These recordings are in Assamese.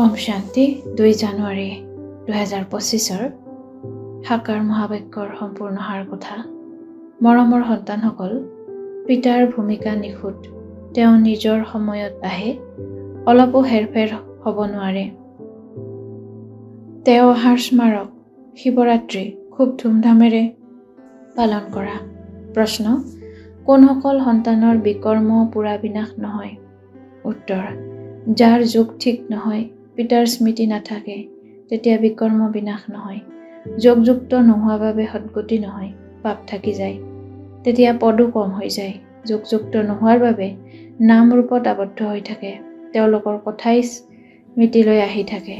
ওম শান্তি 2 জানুৱাৰী 2025 সাকাৰ মহাবাক্যৰ সম্পূৰ্ণ সাৰ কথা। মৰমৰ সন্তানসকল, পিতাৰ ভূমিকা নিখুঁত। তেওঁ নিজৰ সময়ত আহে, অলপো হেৰফেৰ হ'ব নোৱাৰে। তেওঁ অহাৰ স্মাৰক শিৱৰাত্ৰি খুব ধুমধামেৰে পালন কৰা। প্ৰশ্ন: কোনসকল সন্তানৰ বিকৰ্ম পুৰা বিনাশ নহয়? উত্তৰ: যাৰ যুগ ঠিক নহয়, পিতাৰ স্মৃতি নাথাকে, তেতিয়া বিকৰ্ম বিনাশ নহয়। যোগযুক্ত নোহোৱা বাবে সদ্গতি নহয়, পাপ থাকি যায়। তেতিয়া পদো কম হৈ যায়। যোগযুক্ত নোহোৱাৰ বাবে নাম ৰূপত আবদ্ধ হৈ থাকে। তেওঁলোকৰ কথাই স্মৃতিলৈ আহি থাকে।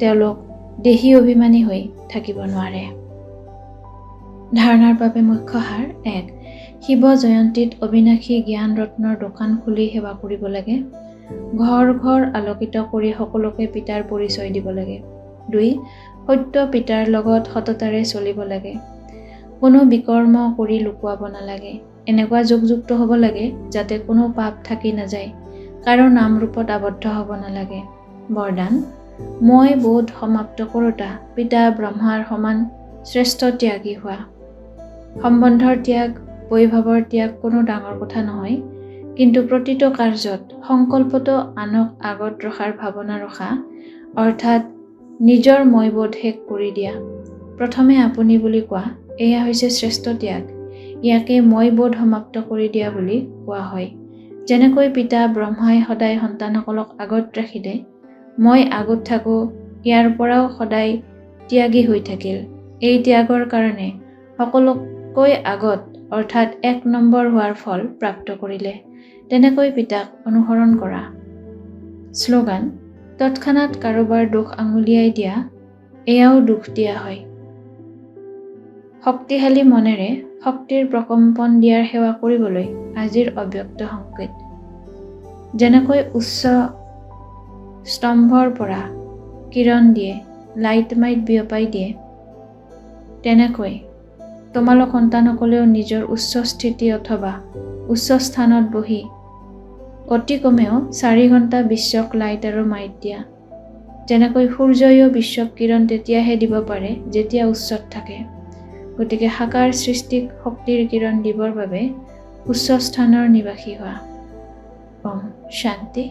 তেওঁলোক দেহী অভিমানী হৈ থাকিব নোৱাৰে। ধাৰণাৰ বাবে মুখ্য সাৰ: 1. শিৱ জয়ন্তীত অবিনাশী জ্ঞান ৰত্নৰ দোকান খুলি সেৱা কৰিব লাগে। ঘৰ ঘৰ আলোকিত কৰি সকলোকে পিতাৰ পৰিচয় দিব লাগে। 2. সত্য পিতাৰ লগত সততাৰে চলিব লাগে। কোনো বিকৰ্ম কৰি লুকুৱাব নালাগে। এনেকুৱা যোগযুক্ত হ'ব লাগে যাতে কোনো পাপ থাকি নাযায়। কাৰো নাম ৰূপত আবদ্ধ হ'ব নালাগে। বৰদান: মই বোধ সমাপ্ত কৰোঁতা পিতা ব্ৰহ্মাৰ সমান শ্ৰেষ্ঠ ত্যাগী হোৱা। সম্বন্ধৰ ত্যাগ, বৈভৱৰ ত্যাগ কোনো ডাঙৰ কথা নহয়, কিন্তু প্ৰতিটো কাৰ্যত সংকল্পটো আনক আগত ৰখাৰ ভাৱনা ৰখা, অৰ্থাৎ নিজৰ মইবোধ শেষ কৰি দিয়া। প্ৰথমে আপুনি বুলি কোৱা, এয়া হৈছে শ্ৰেষ্ঠ ত্যাগ। ইয়াকে মইবোধ সমাপ্ত কৰি দিয়া বুলি কোৱা হয়। যেনেকৈ পিতা ব্ৰহ্মাই সদায় সন্তানসকলক আগত ৰাখিলে, মই আগত থাকোঁ, ইয়াৰ পৰাও সদায় ত্যাগী হৈ থাকিল। এই ত্যাগৰ কাৰণে সকলোকৈ আগত, অৰ্থাৎ 1 নম্বৰ হোৱাৰ ফল প্ৰাপ্ত কৰিলে। তেনেকৈ পিতাক অনুসৰণ কৰা। শ্লোগান: তৎক্ষণাৎ কাৰোবাৰ দোষ আঙুলিয়াই দিয়া, এয়াও দোষ দিয়া হয়। শক্তিশালী মনেৰে শক্তিৰ প্ৰকম্পন দিয়াৰ সেৱা কৰিবলৈ আজিৰ অব্যক্ত সংকেত। যেনেকৈ উচ্চ স্তম্ভৰ পৰা কিৰণ দিয়ে, লাইট মাইট বিয়পাই দিয়ে, তেনেকৈ তোমালোক সন্তানসকলেও নিজৰ উচ্চ স্থিতি অথবা উচ্চ স্থানত বহি অতি কমেও 4 ঘণ্টা বিশ্বক লাইট আৰু মাইট দিয়া। যেনেকৈ সূৰ্যইও বিশ্বক কিৰণ তেতিয়াহে দিব পাৰে যেতিয়া উচ্চত থাকে। গতিকে সাকাৰ সৃষ্টিক শক্তিৰ কিৰণ দিবৰ বাবে উচ্চ স্থানৰ নিবাসী হোৱা। ওম শান্তি।